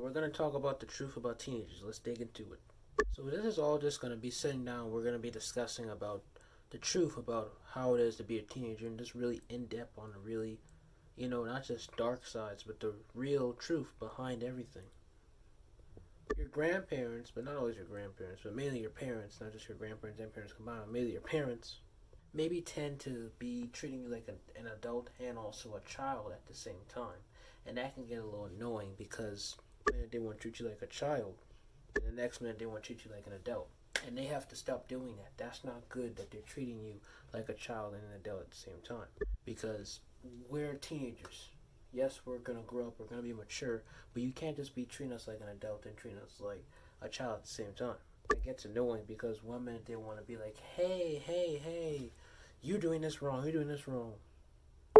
We're going to talk about the truth about teenagers. Let's dig into it. So this is all just going to be sitting down. We're going to be discussing about the truth about how it is to be a teenager and just really in depth on the really, not just dark sides, but the real truth behind everything. Your grandparents, but not always your grandparents, but mainly your parents, not just your grandparents and parents combined, mainly your parents, maybe tend to be treating you like an adult and also a child at the same time. And that can get a little annoying because they want to treat you like a child, and the next minute they want to treat you like an adult. And they have to stop doing that. That's not good that they're treating you like a child and an adult at the same time. Because we're teenagers. Yes, we're going to grow up, we're going to be mature, but you can't just be treating us like an adult and treating us like a child at the same time. It gets annoying because one minute they want to be like, hey, you're doing this wrong,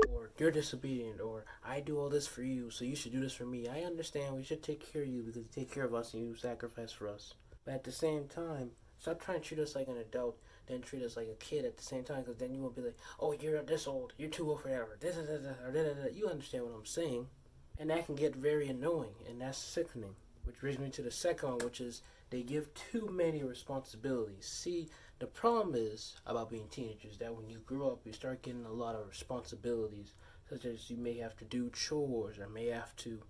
or you're disobedient, or I do all this for you, so you should do this for me. I understand we should take care of you because you take care of us and you sacrifice for us. But at the same time, stop trying to treat us like an adult, then treat us like a kid at the same time, because then you won't be like, oh, you're this old, you're too old for that, or this, or that. You understand what I'm saying. And that can get very annoying, and that's sickening. Which brings me to the second one, which is they give too many responsibilities. See, the problem is about being teenagers that when you grow up, you start getting a lot of responsibilities, such as you may have to do chores, or may have to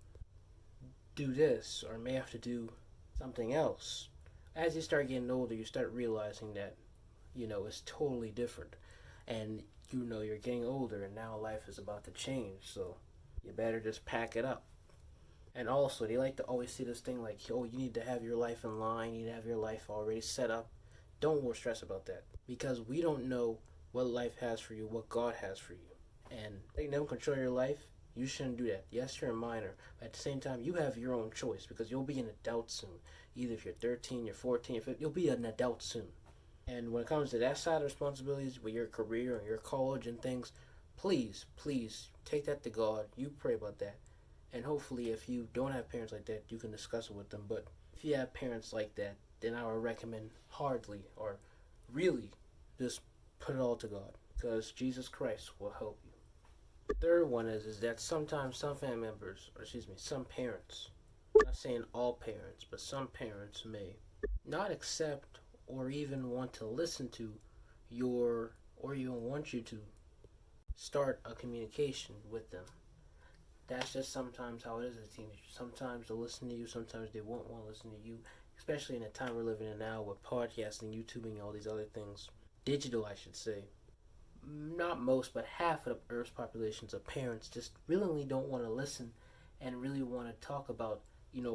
do this, or may have to do something else. As you start getting older, you start realizing that, it's totally different. And you're getting older, and now life is about to change, so you better just pack it up. And also, they like to always see this thing like, oh, you need to have your life in line, you need to have your life already set up. Don't stress about that because we don't know what life has for you, what God has for you. And letting them control your life, you shouldn't do that. Yes, you're a minor, but at the same time, you have your own choice because you'll be an adult soon. Either if you're 13, you're 14, you're 15, you'll be an adult soon. And when it comes to that side of responsibilities with your career and your college and things, please take that to God. You pray about that. And hopefully, if you don't have parents like that, you can discuss it with them. But if you have parents like that, then I would recommend hardly or really just put it all to God because Jesus Christ will help you. The third one is that sometimes some family members, or excuse me, some parents, I'm not saying all parents, but some parents may not accept or even want to listen to or even want you to start a communication with them. That's just sometimes how it is as a teenager. Sometimes they'll listen to you, sometimes they won't want to listen to you, especially in the time we're living in now with podcasting, YouTubing, and all these other things. Digital, I should say. Not most, but half of the Earth's populations of parents just willingly don't want to listen and really want to talk about,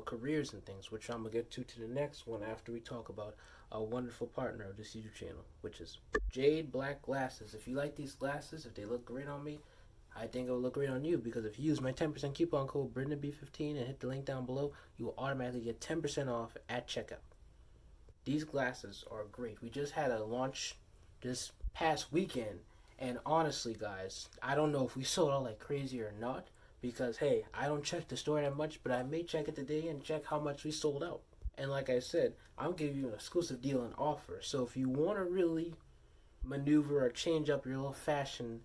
careers and things, which I'm going to get to the next one after we talk about a wonderful partner of this YouTube channel, which is Jade Black Glasses. If you like these glasses, if they look great on me, I think it'll look great on you because if you use my 10% coupon code BrendanB15 and hit the link down below, you will automatically get 10% off at checkout. These glasses are great. We just had a launch this past weekend, and honestly, guys, I don't know if we sold out like crazy or not because, hey, I don't check the store that much, but I may check it today and check how much we sold out. And like I said, I'm giving you an exclusive deal and offer. So if you want to really maneuver or change up your little fashion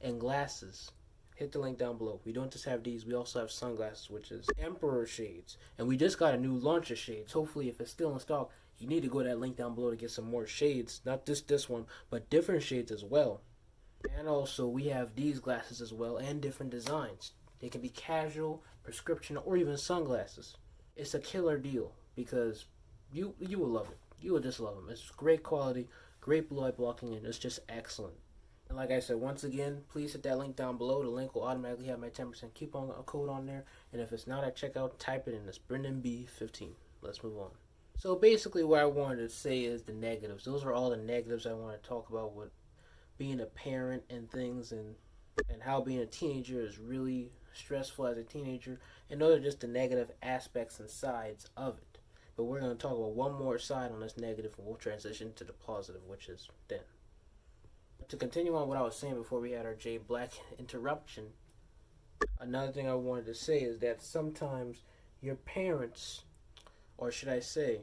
and glasses, hit the link down below. We don't just have these, we also have sunglasses, which is Emperor shades. And we just got a new launch of shades. Hopefully, if it's still in stock, you need to go to that link down below to get some more shades. Not just this one, but different shades as well. And also, we have these glasses as well and different designs. They can be casual, prescription, or even sunglasses. It's a killer deal because you will love it. You will just love them. It's great quality, great blue light blocking, and it's just excellent. And like I said, once again, please hit that link down below. The link will automatically have my 10% coupon code on there. And if it's not at checkout, type it in. It's BrendanB15. Let's move on. So basically what I wanted to say is the negatives. Those are all the negatives I want to talk about with being a parent and things and how being a teenager is really stressful as a teenager. And those are just the negative aspects and sides of it. But we're going to talk about one more side on this negative and we'll transition to the positive, which is then. To continue on what I was saying before we had our J Black interruption, another thing I wanted to say is that sometimes your parents, or should I say,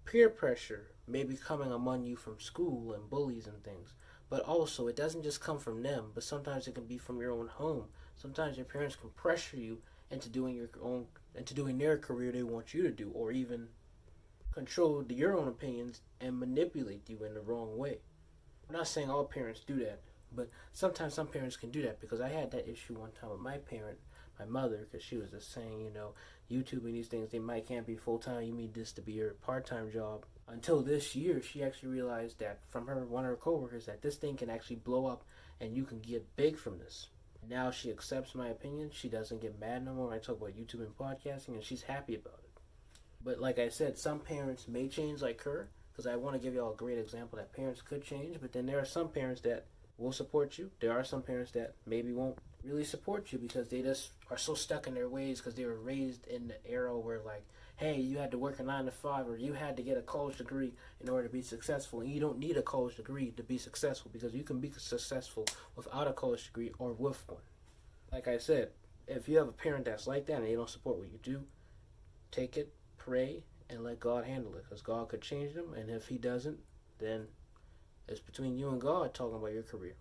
peer pressure may be coming among you from school and bullies and things. But also, it doesn't just come from them, but sometimes it can be from your own home. Sometimes your parents can pressure you into doing your own into doing their career they want you to do, or even control your own opinions and manipulate you in the wrong way. I'm not saying all parents do that, but sometimes some parents can do that, because I had that issue one time with my parent, my mother, because she was just saying, YouTube and these things, they might can't be full time. You need this to be your part time job. Until this year, she actually realized that from one of her coworkers, that this thing can actually blow up and you can get big from this. Now she accepts my opinion. She doesn't get mad no more when I talk about YouTube and podcasting, and she's happy about it. But like I said, some parents may change like her, because I want to give y'all a great example that parents could change, but then there are some parents that will support you. There are some parents that maybe won't really support you because they just are so stuck in their ways because they were raised in the era where, like, hey, you had to work a 9 to 5, or you had to get a college degree in order to be successful. And you don't need a college degree to be successful, because you can be successful without a college degree or with one. Like I said, if you have a parent that's like that and they don't support what you do, take it, pray, and let God handle it, because God could change them. And if He doesn't, then it's between you and God talking about your career,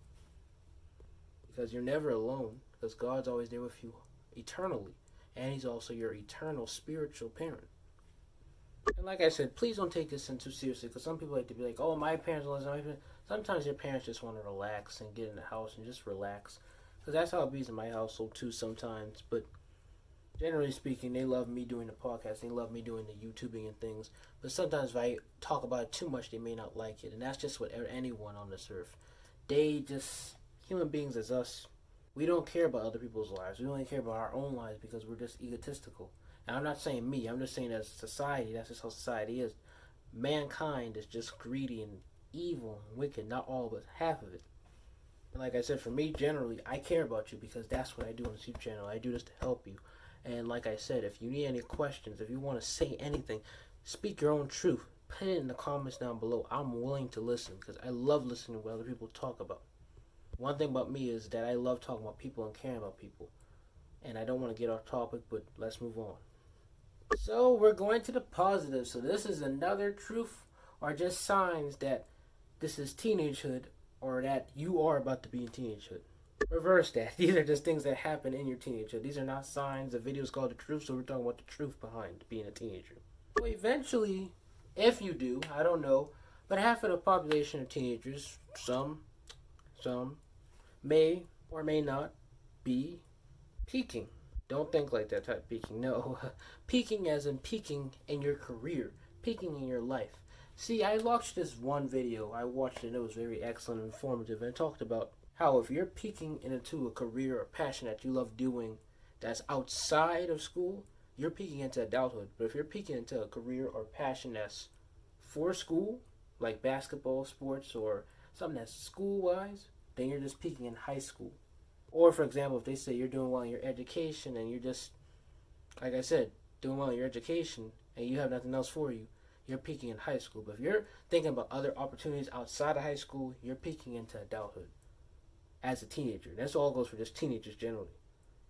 because you're never alone, because God's always there with you eternally, and He's also your eternal spiritual parent. And like I said, please don't take this in too seriously, because some people like to be like, oh, my parents don't listen to my parents. Sometimes your parents just want to relax and get in the house and just relax, because that's how it be in my household too sometimes. But generally speaking, they love me doing the podcast, they love me doing the YouTubing and things, but sometimes if I talk about it too much, they may not like it, and that's just what anyone on this earth. They just, human beings as us, we don't care about other people's lives. We only care about our own lives because we're just egotistical. And I'm not saying me, I'm just saying as society, that's just how society is. Mankind is just greedy and evil and wicked, not all, but half of it. And like I said, for me, generally, I care about you because that's what I do on this YouTube channel. I do this to help you. And like I said, if you need any questions, if you want to say anything, speak your own truth, put it in the comments down below. I'm willing to listen, because I love listening to what other people talk about. One thing about me is that I love talking about people and caring about people. And I don't want to get off topic, but let's move on. So we're going to the positive. So this is another truth or just signs that this is teenagehood, or that you are about to be in teenagehood. Reverse that. These are just things that happen in your teenagehood. These are not signs. The video is called The Truth, so we're talking about the truth behind being a teenager. So eventually, if you do, I don't know, but half of the population of teenagers, some may or may not be peaking. Don't think like that type of peaking. No, peaking as in peaking in your career, peaking in your life. See, I watched this one video. I watched it and it was very excellent and informative, and it talked about how if you're peaking into a career or passion that you love doing that's outside of school, you're peaking into adulthood. But if you're peaking into a career or passion that's for school, like basketball, sports, or something that's school-wise, then you're just peaking in high school. Or, for example, if they say you're doing well in your education and you're just, like I said, doing well in your education and you have nothing else for you, you're peaking in high school. But if you're thinking about other opportunities outside of high school, you're peaking into adulthood as a teenager. That's all goes for just teenagers generally.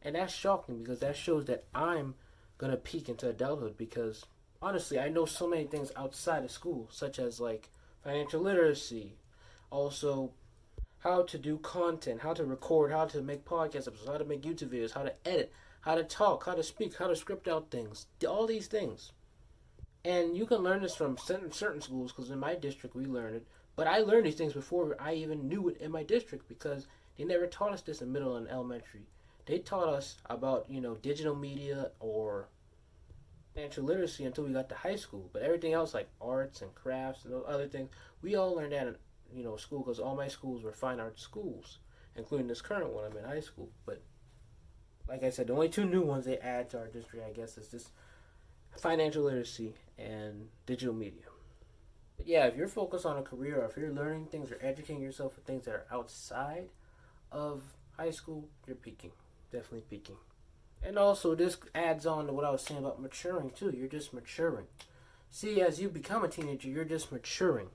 And that's shocking, because that shows that I'm going to peak into adulthood, because honestly, I know so many things outside of school, such as like financial literacy, also how to do content, how to record, how to make podcast episodes, how to make YouTube videos, how to edit, how to talk, how to speak, how to script out things, all these things. And you can learn this from certain schools, because in my district we learn it. But I learned these things before I even knew it in my district, because they never taught us this in middle and elementary. They taught us about, digital media or financial literacy until we got to high school. But everything else, like arts and crafts and those other things, we all learned that in school, because all my schools were fine arts schools, including this current one. I'm in high school. But like I said, the only two new ones they add to our district, I guess, is just financial literacy and digital media. But yeah, if you're focused on a career, or if you're learning things or educating yourself for things that are outside of high school, you're peaking. Definitely peaking. And also, this adds on to what I was saying about maturing too. You're just maturing. See, as you become a teenager, you're just maturing.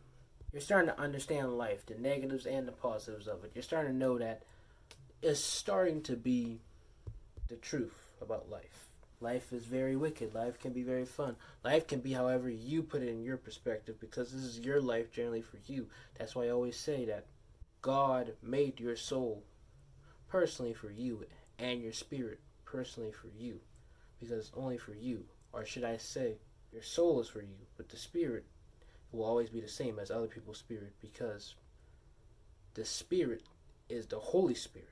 You're starting to understand life, the negatives and the positives of it. You're starting to know that it's starting to be the truth about life. Life is very wicked. Life can be very fun. Life can be however you put it in your perspective, because this is your life generally for you. That's why I always say that God made your soul personally for you, and your spirit personally for you. because it's only for you. Or should I say, your soul is for you, but the spirit will always be the same as other people's spirit, because the spirit is the Holy Spirit.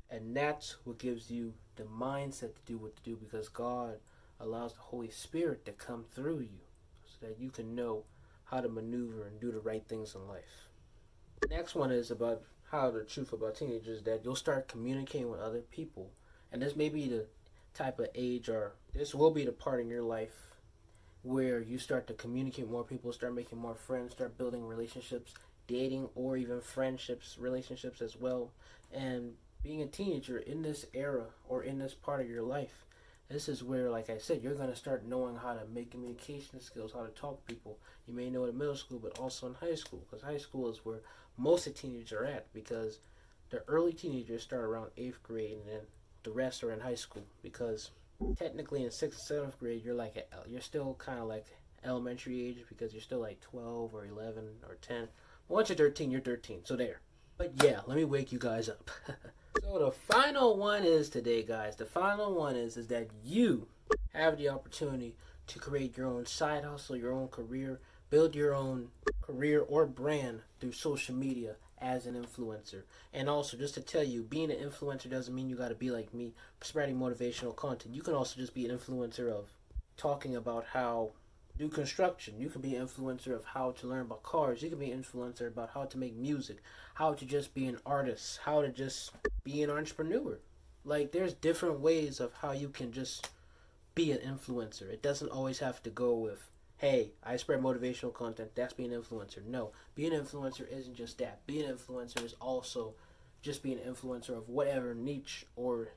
And that's what gives you the mindset to do what to do, because God allows the Holy Spirit to come through you so that you can know how to maneuver and do the right things in life. The next one is about how the truth about teenagers is that you'll start communicating with other people. And this may be the type of age, or this will be the part in your life where you start to communicate with more people, start making more friends, start building relationships, dating, or even friendships, relationships as well. And being a teenager in this era or in this part of your life, this is where, like I said, you're going to start knowing how to make communication skills, how to talk to people. You may know it in middle school, but also in high school, because high school is where most of teenagers are at, because the early teenagers start around 8th grade, and then the rest are in high school, because technically in 6th and 7th grade, you're still kind of like elementary age, because you're still like 12 or 11 or 10. But once you're 13, you're 13, so there. But yeah, let me wake you guys up. So the final one is today, guys. The final one is that you have the opportunity to create your own side hustle, your own career, build your own career or brand through social media as an influencer. And also, just to tell you, being an influencer doesn't mean you got to be like me, spreading motivational content. You can also just be an influencer of talking about how do construction. You can be an influencer of how to learn about cars. You can be an influencer about how to make music, how to just be an artist, how to just be an entrepreneur. Like, there's different ways of how you can just be an influencer. It doesn't always have to go with, hey, I spread motivational content, that's being an influencer. No, being an influencer isn't just that. Being an influencer is also just being an influencer of whatever niche or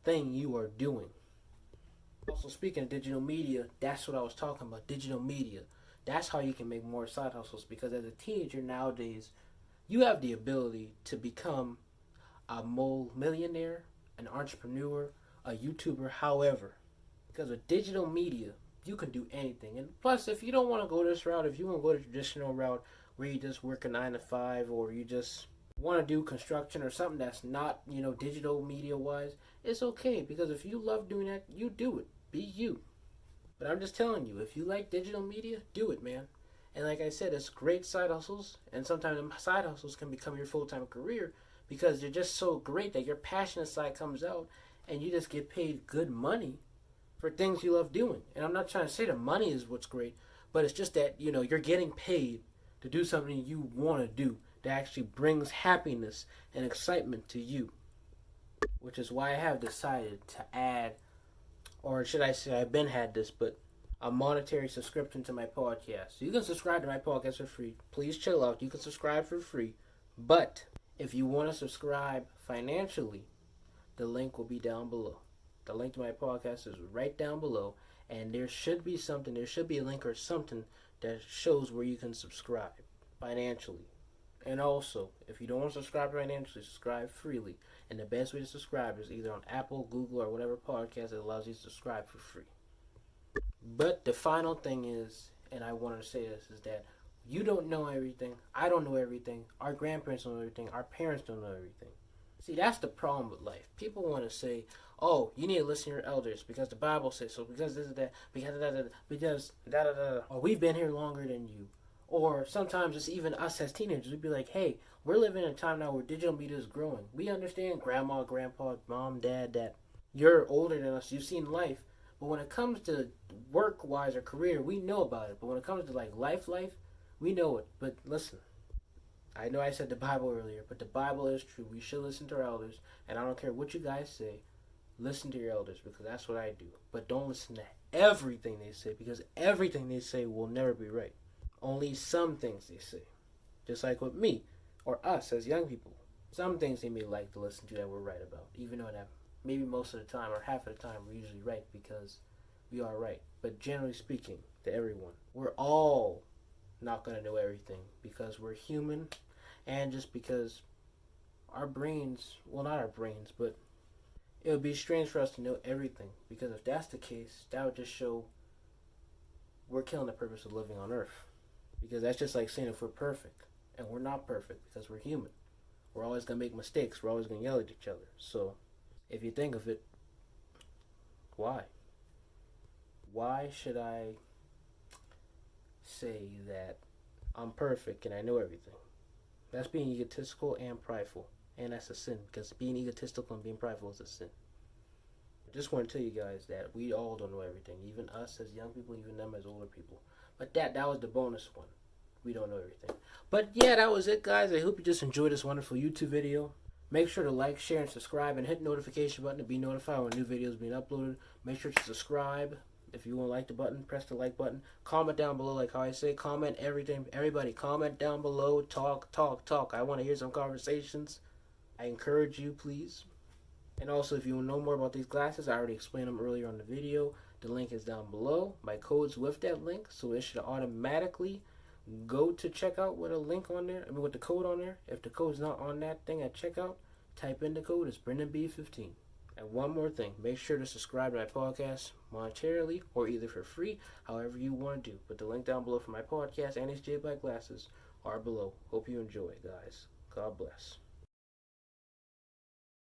thing you are doing. Also, speaking of digital media, that's what I was talking about. Digital media. That's how you can make more side hustles, because as a teenager nowadays, you have the ability to become a millionaire, an entrepreneur, a YouTuber, however. Because with digital media, you can do anything. And plus, if you don't want to go this route, if you want to go the traditional route where you just work a 9 to 5, or you just want to do construction or something that's not, digital media wise, it's okay. Because if you love doing that, you do it. Be you. But I'm just telling you, if you like digital media, do it, man. And like I said, it's great side hustles. And sometimes side hustles can become your full-time career, because they're just so great that your passionate side comes out and you just get paid good money for things you love doing. And I'm not trying to say the money is what's great, but it's just that, you're getting paid to do something you want to do that actually brings happiness and excitement to you. Which is why I have decided to add, or should I say I've been had this, but a monetary subscription to my podcast. So you can subscribe to my podcast for free. Please chill out. You can subscribe for free. But if you want to subscribe financially, the link will be down below. The link to my podcast is right down below. And there should be a link or something that shows where you can subscribe financially. And also, if you don't want to subscribe financially, subscribe freely. And the best way to subscribe is either on Apple, Google, or whatever podcast that allows you to subscribe for free. But the final thing is, and I wanted to say this, is that you don't know everything. I don't know everything. Our grandparents don't know everything. Our parents don't know everything. See, that's the problem with life. People want to say, oh, you need to listen to your elders because the Bible says so, because this is that, because da-da-da, or we've been here longer than you. Or sometimes it's even us as teenagers. We'd be like, hey, we're living in a time now where digital media is growing. We understand grandma, grandpa, mom, dad, that you're older than us. You've seen life. But when it comes to work-wise or career, we know about it. But when it comes to like life, we know it. But listen, I know I said the Bible earlier, but the Bible is true. We should listen to our elders. And I don't care what you guys say. Listen to your elders, because that's what I do. But don't listen to everything they say, because everything they say will never be right. Only some things they say. Just like with me, or us as young people. Some things they may like to listen to that we're right about, even though that maybe most of the time or half of the time we're usually right, because we are right. But generally speaking, to everyone, we're all not going to know everything, because we're human, and just because our brains, well, not our brains, but it would be strange for us to know everything, because if that's the case, that would just show we're killing the purpose of living on Earth. Because that's just like saying if we're perfect, and we're not perfect, because we're human. We're always going to make mistakes. We're always going to yell at each other. So if you think of it, why? why should I say that I'm perfect and I know everything? That's being egotistical and prideful. And that's a sin, because being egotistical and being prideful is a sin. I just want to tell you guys that we all don't know everything, even us as young people, even them as older people. But that was the bonus one. We don't know everything. But yeah, that was it, guys. I hope you just enjoyed this wonderful YouTube video. Make sure to like, share, and subscribe, and hit the notification button to be notified when new videos being uploaded. Make sure to subscribe. If you want to like the button, press the like button. Comment down below, like how I say. Comment everything. Everybody, comment down below. Talk, talk, talk. I want to hear some conversations. I encourage you, please. And also, if you want to know more about these glasses, I already explained them earlier on the video. The link is down below. My code's with that link, so it should automatically go to checkout with a link on there. With the code on there. If the code's not on that thing at checkout, type in the code. It's BrendanB15. And one more thing, make sure to subscribe to my podcast monetarily or either for free, however you want to do. But the link down below for my podcast and these J Black glasses are below. Hope you enjoy, guys. God bless.